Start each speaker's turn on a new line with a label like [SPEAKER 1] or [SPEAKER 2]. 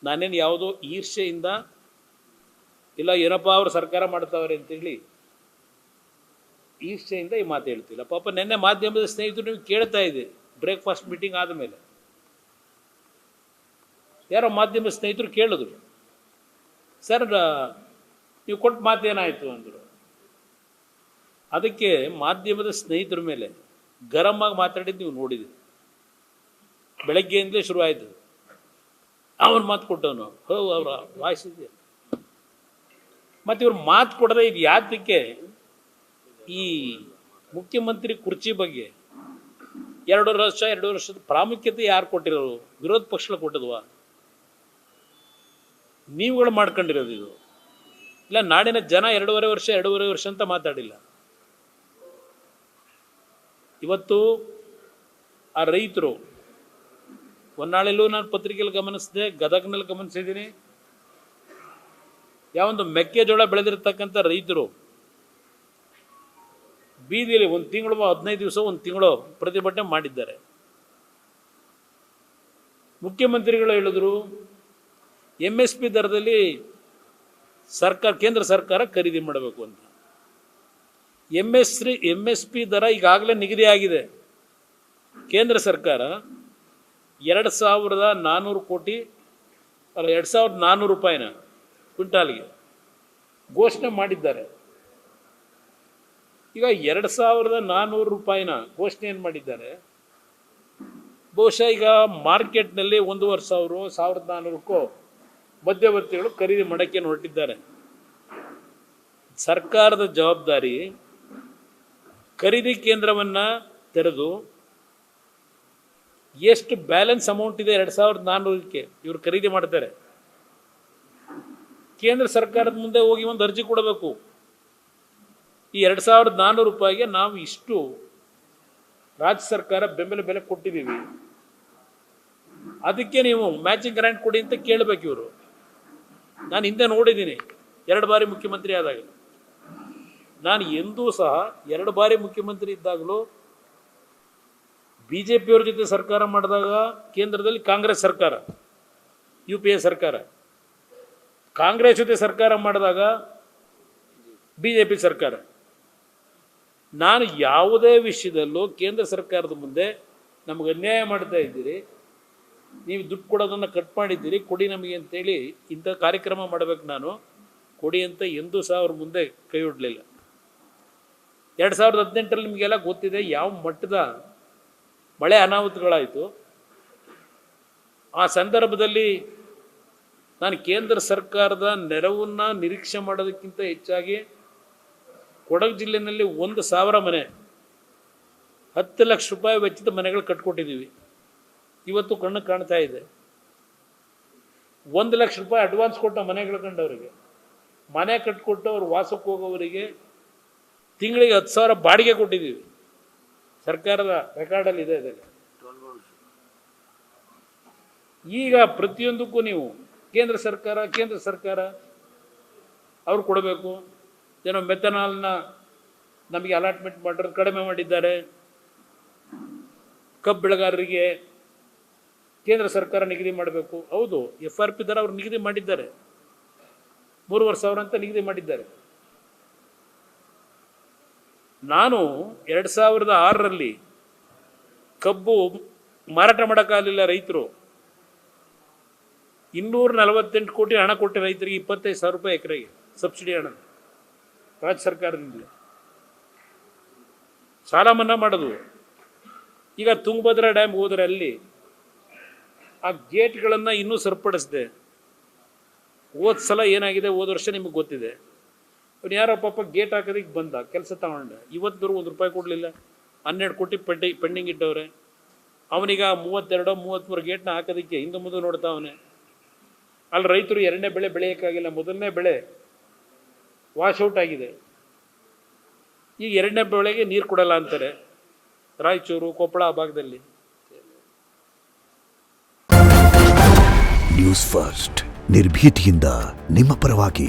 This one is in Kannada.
[SPEAKER 1] ನಾನೇನು ಯಾವುದೋ ಈರ್ಷೆಯಿಂದ ಇಲ್ಲ ಏನಪ್ಪ ಅವರು ಸರ್ಕಾರ ಮಾಡ್ತಾವ್ರೆ ಅಂತೇಳಿ ಈರ್ಷೆಯಿಂದ ಈ ಮಾತು ಹೇಳ್ತಿಲ್ಲ. ಪಾಪ ನೆನ್ನೆ ಮಾಧ್ಯಮದ ಸ್ನೇಹಿತರು ನೀವು ಕೇಳ್ತಾ ಇದ್ದೀರಿ, ಬ್ರೇಕ್ಫಾಸ್ಟ್ ಮೀಟಿಂಗ್ ಆದಮೇಲೆ ಯಾರೋ ಮಾಧ್ಯಮದ ಸ್ನೇಹಿತರು ಕೇಳಿದ್ರು, ಸರ್ ನೀವು ಕೊಟ್ಟ ಮಾತೇನಾಯಿತು ಅಂದರು. ಅದಕ್ಕೆ ಮಾಧ್ಯಮದ ಸ್ನೇಹಿತರ ಮೇಲೆ ಗರಂ ಆಗಿ ಮಾತಾಡಿದ್ದು ನೀವು ನೋಡಿದ್ದೀರಿ. ಬೆಳಗ್ಗೆಯಿಂದಲೇ ಶುರುವಾಯಿತು. ಅವನು ಮಾತು ಕೊಟ್ಟವನು ಅವರ ವಾಯ್ಸ್ ಇದೆ. ಮತ್ತು ಇವ್ರು ಮಾತು ಕೊಡದೆ ಇದು ಯಾತಕ್ಕೆ ಈ ಮುಖ್ಯಮಂತ್ರಿ ಕುರ್ಚಿ ಬಗ್ಗೆ 2 ವರ್ಷದ ಪ್ರಾಮುಖ್ಯತೆ ಯಾರು ಕೊಟ್ಟಿರೋರು? ವಿರೋಧ ಪಕ್ಷಗಳು ಕೊಟ್ಟದ್ವಾ? ನೀವುಗಳು ಮಾಡ್ಕೊಂಡಿರೋದು ಇದು. ಇಲ್ಲ ನಾಡಿನ ಜನ 2.5 ವರ್ಷ ಅಂತ ಮಾತಾಡಿಲ್ಲ. ಇವತ್ತು ಆ ರೈತರು ಹೊನ್ನಾಳಿಲೂ ನಾನು ಪತ್ರಿಕೆಯಲ್ಲಿ ಗಮನಿಸಿದೆ, ಗದಗ್ನಲ್ಲಿ ಗಮನಿಸಿದ್ದೀನಿ. ಯಾವೊಂದು ಮೆಕ್ಕೆಜೋಳ ಬೆಳೆದಿರ್ತಕ್ಕಂಥ ರೈತರು ಬೀದಿಯಲ್ಲಿ 1 ತಿಂಗಳು 15 ದಿವಸ 1 ತಿಂಗಳು ಪ್ರತಿಭಟನೆ ಮಾಡಿದ್ದಾರೆ. ಮುಖ್ಯಮಂತ್ರಿಗಳು ಹೇಳಿದ್ರು MSP ದರದಲ್ಲಿ ಕೇಂದ್ರ ಸರ್ಕಾರ ಖರೀದಿ ಮಾಡಬೇಕು ಅಂತ. MSP ದರ ಈಗಾಗಲೇ ನಿಗದಿ ಆಗಿದೆ. ಕೇಂದ್ರ ಸರ್ಕಾರ 2,400 ಕೋಟಿ ಅಲ್ಲ 2,400 ರೂಪಾಯಿನ ಕ್ವಿಂಟಾಲ್ಗೆ ಘೋಷಣೆ ಮಾಡಿದ್ದಾರೆ. ಈಗ 2,400 ರೂಪಾಯಿನ ಘೋಷಣೆ ಏನು ಮಾಡಿದ್ದಾರೆ? ಬಹುಶಃ ಈಗ ಮಾರ್ಕೆಟ್ನಲ್ಲಿ 1,500 1,400ಕ್ಕೂ ಮಧ್ಯವರ್ತಿಗಳು ಖರೀದಿ ಮಾಡೋಕ್ಕೆ ಹೊರಟಿದ್ದಾರೆ. ಸರ್ಕಾರದ ಜವಾಬ್ದಾರಿ ಖರೀದಿ ಕೇಂದ್ರವನ್ನು ತೆರೆದು ಎಷ್ಟು ಬ್ಯಾಲೆನ್ಸ್ ಅಮೌಂಟ್ ಇದೆ 2,400ಕ್ಕೆ ಇವರು ಖರೀದಿ ಮಾಡ್ತಾರೆ. ಕೇಂದ್ರ ಸರ್ಕಾರದ ಮುಂದೆ ಹೋಗಿ ಒಂದು ಅರ್ಜಿ ಕೊಡಬೇಕು. ಈ 2,400 ರೂಪಾಯಿಗೆ ನಾವು ಇಷ್ಟು ರಾಜ್ಯ ಸರ್ಕಾರ ಬೆಂಬಲ ಬೆಲೆ ಕೊಟ್ಟಿದ್ದೀವಿ, ಅದಕ್ಕೆ ನೀವು ಮ್ಯಾಚಿಂಗ್ ಗ್ರಾಂಟ್ ಕೊಡಿ ಅಂತ ಕೇಳಬೇಕು ಇವರು. ನಾನು ಹಿಂದೆ ನೋಡಿದ್ದೀನಿ 2 ಬಾರಿ ಮುಖ್ಯಮಂತ್ರಿ ಆದಾಗ. ನಾನು ಎಂದೂ ಸಹ 2 ಬಾರಿ ಮುಖ್ಯಮಂತ್ರಿ ಇದ್ದಾಗಲೂ BJPಯವ್ರ ಜೊತೆ ಸರ್ಕಾರ ಮಾಡಿದಾಗ ಕೇಂದ್ರದಲ್ಲಿ ಕಾಂಗ್ರೆಸ್ ಸರ್ಕಾರ, UPA ಸರ್ಕಾರ, ಕಾಂಗ್ರೆಸ್ ಜೊತೆ ಸರ್ಕಾರ ಮಾಡಿದಾಗ BJP ಸರ್ಕಾರ. ನಾನು ಯಾವುದೇ ವಿಷಯದಲ್ಲೂ ಕೇಂದ್ರ ಸರ್ಕಾರದ ಮುಂದೆ ನಮಗೆ ಅನ್ಯಾಯ ಮಾಡ್ತಾ ಇದ್ದೀರಿ, ನೀವು ದುಡ್ಡು ಕೊಡೋದನ್ನು ಕಟ್ ಮಾಡಿದ್ದೀರಿ, ಕೊಡಿ ನಮಗೆ ಅಂತೇಳಿ ಇಂಥ ಕಾರ್ಯಕ್ರಮ ಮಾಡಬೇಕು, ನಾನು ಕೊಡಿ ಅಂತ ಎಂದೂ ಸಹ ಅವ್ರ ಮುಂದೆ ಕೈ ಒಡ್ಲಿಲ್ಲ. 2018ರಲ್ಲಿ ನಿಮಗೆಲ್ಲ ಗೊತ್ತಿದೆ ಯಾವ ಮಟ್ಟದ ಮಳೆ ಅನಾಹುತಗಳಾಯಿತು. ಆ ಸಂದರ್ಭದಲ್ಲಿ ನಾನು ಕೇಂದ್ರ ಸರ್ಕಾರದ ನೆರವನ್ನು ನಿರೀಕ್ಷೆ ಮಾಡೋದಕ್ಕಿಂತ ಹೆಚ್ಚಾಗಿ ಕೊಡಗು ಜಿಲ್ಲೆಯಲ್ಲಿ 1,000 ಮನೆ 10 ಲಕ್ಷ ರೂಪಾಯಿ ವೆಚ್ಚದ ಮನೆಗಳು ಕಟ್ಕೊಟ್ಟಿದ್ದೀವಿ. ಇವತ್ತು ಕಣ್ಣು ಕಾಣ್ತಾ ಇದೆ. 1 ಲಕ್ಷ ರೂಪಾಯಿ ಅಡ್ವಾನ್ಸ್ ಕೊಟ್ಟ ಮನೆಗಳು ಕಂಡವರಿಗೆ, ಮನೆ ಕಟ್ಕೊಟ್ಟು ಅವ್ರು ವಾಸಕ್ಕೆ ಹೋಗೋವರಿಗೆ ತಿಂಗಳಿಗೆ 10,000 ಬಾಡಿಗೆ ಕೊಟ್ಟಿದ್ದೀವಿ. ಸರ್ಕಾರದ ರೆಕಾರ್ಡಲ್ಲಿ ಇದೆ ಇದರಲ್ಲಿ. ಈಗ ಪ್ರತಿಯೊಂದಕ್ಕೂ ನೀವು ಕೇಂದ್ರ ಸರ್ಕಾರ ಅವ್ರು ಕೊಡಬೇಕು. ಏನೋ ಮೆಥನಾಲ್ನ ನಮಗೆ ಅಲಾಟ್ಮೆಂಟ್ ಮಾಡೋದು ಕಡಿಮೆ ಮಾಡಿದ್ದಾರೆ. ಕಬ್ಬು ಬೆಳೆಗಾರರಿಗೆ ಕೇಂದ್ರ ಸರ್ಕಾರ ನಿಗದಿ ಮಾಡಬೇಕು. ಹೌದು, FRP ದರ ಅವ್ರು ನಿಗದಿ ಮಾಡಿದ್ದಾರೆ, 3,500 ಅಂತ ನಿಗದಿ ಮಾಡಿದ್ದಾರೆ. ನಾನು 2006ರಲ್ಲಿ ಕಬ್ಬು ಮಾರಾಟ ಮಾಡೋಕ್ಕಾಗಲಿಲ್ಲ. ರೈತರು 248 ಕೋಟಿ ಹಣ ಕೊಟ್ಟೆ ರೈತರಿಗೆ 25,000 ರೂಪಾಯಿ ಎಕರೆಗೆ ಸಬ್ಸಿಡಿ ಹಣ ರಾಜ್ಯ ಸರ್ಕಾರದಿಂದ ಸಾಲ ಮನ್ನಾ ಮಾಡೋದು. ಈಗ ತುಂಗಭದ್ರಾ ಡ್ಯಾಮ್ ಹೋದರೆ ಅಲ್ಲಿ ಆ ಗೇಟ್ಗಳನ್ನು ಇನ್ನೂ ಸರಿಪಡಿಸಿದೆ. ಹೋದ ಸಲ ಏನಾಗಿದೆ, ಹೋದ ವರ್ಷ ನಿಮಗೆ ಗೊತ್ತಿದೆ. ಅವ್ನು ಯಾರೋ ಪಾಪ ಗೇಟ್ ಹಾಕೋದಕ್ಕೆ ಬಂದ, ಕೆಲಸ ತಗೊಂಡ, ಇವತ್ತುವರೆಗೂ 1 ರೂಪಾಯಿ ಕೊಡಲಿಲ್ಲ. 12 ಕೋಟಿ ಪೆಂಡಿಂಗ್ ಇಟ್ಟವ್ರೆ. ಅವನಿಗ 32-33 ಗೇಟ್ನ ಹಾಕೋದಕ್ಕೆ ಹಿಂದೆ ಮುಂದೆ ನೋಡ್ತಾವನೆ. ಅಲ್ಲಿ ರೈತರು 2ನೇ ಬೆಳೆ ಬೆಳೆಯೋಕ್ಕಾಗಿಲ್ಲ, 1ನೇ ಬೆಳೆ ವಾಶೌಟ್ ಆಗಿದೆ. ಈಗ 2ನೇ ಬೆಳೆಗೆ ನೀರು ಕೊಡಲ್ಲ ಅಂತಾರೆ ರಾಯಚೂರು, ಕೊಪ್ಪಳ ಆ ಭಾಗದಲ್ಲಿ.
[SPEAKER 2] ನ್ಯೂಸ್ ಫಸ್ಟ್ ನಿರ್ಭೀತಿಯಿಂದ ನಿಮ್ಮ ಪರವಾಗಿ.